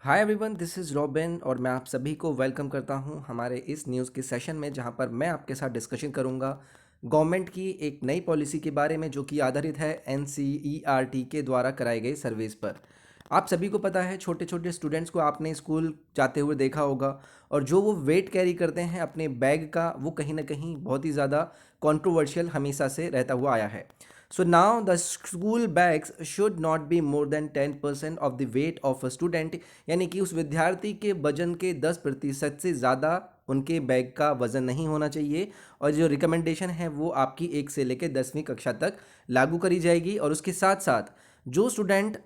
Hi everyone, this is robin और मैं आप सभी को वेलकम करता हूं हमारे इस न्यूज़ के सेशन में जहां पर मैं आपके साथ डिस्कशन करूंगा गवर्नमेंट की एक नई पॉलिसी के बारे में जो कि आधारित है एनसीईआरटी के द्वारा कराई गई सर्वेस पर। आप सभी को पता है, छोटे छोटे स्टूडेंट्स को आपने स्कूल जाते हुए देखा होगा और जो वो वेट कैरी करते हैं अपने बैग का, वो कहीं ना कहीं बहुत ही ज़्यादा कंट्रोवर्शियल हमेशा से रहता हुआ आया है। So now the school bags should not be more than 10% of the weight of a student, यानी कि उस विद्यार्थी के वजन के 10% से ज़्यादा उनके बैग का वज़न नहीं होना चाहिए। और जो रिकमेंडेशन है वो आपकी 1 से लेकर 10वीं कक्षा तक लागू करी जाएगी। और उसके साथ साथ जो स्टूडेंट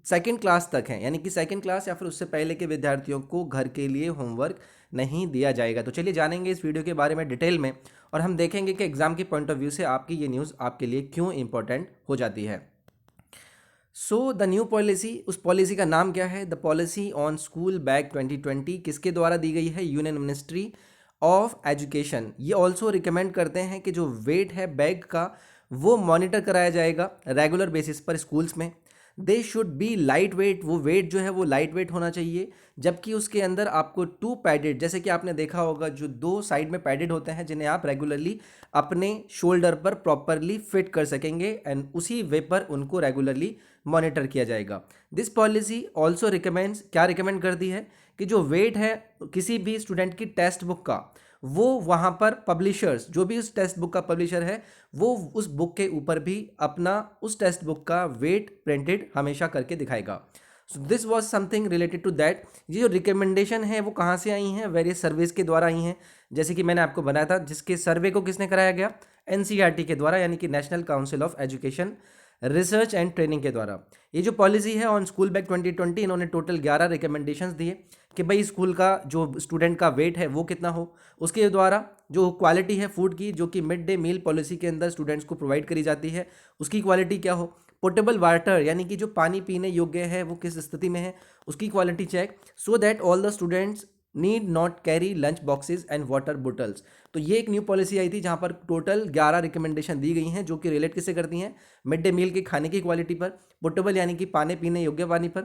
सेकेंड क्लास तक हैं, यानी कि सेकेंड क्लास या फिर उससे पहले के विद्यार्थियों को घर के लिए होमवर्क नहीं दिया जाएगा। तो चलिए जानेंगे इस वीडियो के बारे में डिटेल में और हम देखेंगे कि एग्जाम के पॉइंट ऑफ व्यू से आपकी ये न्यूज़ आपके लिए क्यों इंपॉर्टेंट हो जाती है। सो द न्यू पॉलिसी, उस पॉलिसी का नाम क्या है? The policy on school bag 2020 किसके द्वारा दी गई है? Union ministry of education. ये ऑल्सो रिकमेंड करते हैं कि जो वेट है बैग का वो मॉनिटर कराया जाएगा रेगुलर बेसिस पर स्कूल्स में। They should be light weight, वो वेट जो है वो लाइट वेट होना चाहिए। जबकि उसके अंदर आपको टू पैडेड, जैसे कि आपने देखा होगा जो दो साइड में पैडेड होते हैं जिन्हें आप रेगुलरली अपने शोल्डर पर प्रॉपरली फिट कर सकेंगे एंड उसी वे पर उनको रेगुलरली मॉनिटर किया जाएगा। दिस पॉलिसी ऑल्सो रिकमेंड्स, क्या रिकमेंड करती है कि जो वेट है किसी भी स्टूडेंट की टेक्स्ट बुक का, वो वहाँ पर पब्लिशर्स, जो भी उस टेक्स्ट बुक का पब्लिशर है, वो उस बुक के ऊपर भी अपना उस टेक्स्ट बुक का वेट प्रिंटेड हमेशा करके दिखाएगा। So this was something related to that. ये जो रिकमेंडेशन है वो कहाँ से आई हैं? वेरियस सर्वेज के द्वारा आई हैं। जैसे कि मैंने आपको बताया था, जिसके सर्वे को किसने कराया गया? एनसीईआरटी के द्वारा, यानी कि national council of education research and training के द्वारा। ये जो पॉलिसी है ऑन स्कूल बैग 2020, इन्होंने टोटल 11 रिकमेंडेशंस दिए कि भाई स्कूल का जो स्टूडेंट का वेट है वो कितना हो। उसके द्वारा जो क्वालिटी है फूड की, जो कि मिड डे मील पॉलिसी के अंदर स्टूडेंट्स को प्रोवाइड करी जाती है, उसकी क्वालिटी क्या हो। पोर्टेबल वाटर, यानी कि जो पानी पीने योग्य है वो किस स्थिति में है, उसकी quality check, so that all the students need not carry lunch boxes and water bottles. तो ये एक न्यू पॉलिसी आई थी जहां पर टोटल 11 रिकमेंडेशन दी गई हैं, जो कि रिलेट किससे करती हैं? मिड डे मील के खाने की क्वालिटी पर, पोर्टेबल यानी कि पानी पीने योग्य पानी पर,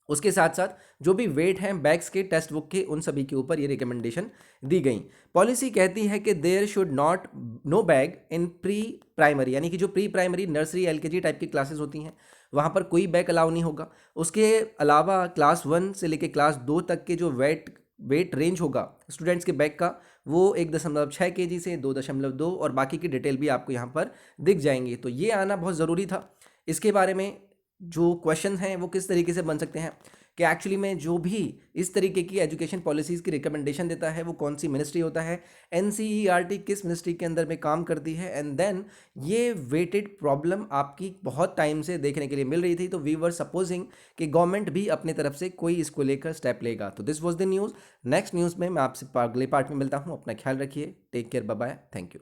उसके साथ साथ जो भी वेट हैं बैग्स के, टेक्स्ट बुक के, उन सभी के ऊपर ये रिकमेंडेशन दी गई। पॉलिसी कहती है कि there should not no bag in pre primary, यानी कि जो pre primary nursery LKG type की क्लासेस होती हैं वहाँ पर कोई बैग अलाउ नहीं होगा। उसके अलावा क्लास 1 से लेकर क्लास 2 तक के जो वेट रेंज होगा स्टूडेंट्स के बैग का, वो 1.6 kg से 2.2, और बाकी की डिटेल भी आपको यहाँ पर दिख जाएंगी। तो ये आना बहुत ज़रूरी था। इसके बारे में जो क्वेश्चन हैं वो किस तरीके से बन सकते हैं कि एक्चुअली में जो भी इस तरीके की एजुकेशन पॉलिसीज़ की रिकमेंडेशन देता है वो कौन सी मिनिस्ट्री होता है, एनसीईआरटी किस मिनिस्ट्री के अंदर में काम करती है। एंड देन ये वेटेड प्रॉब्लम आपकी बहुत टाइम से देखने के लिए मिल रही थी, तो वी वर सपोजिंग कि गवर्नमेंट भी अपने तरफ से कोई इसको लेकर स्टेप लेगा। तो this was the news. Next news में मैं आपसे अगले पार्ट में मिलता हूँ। अपना ख्याल रखिए, take care, bye bye, thank you.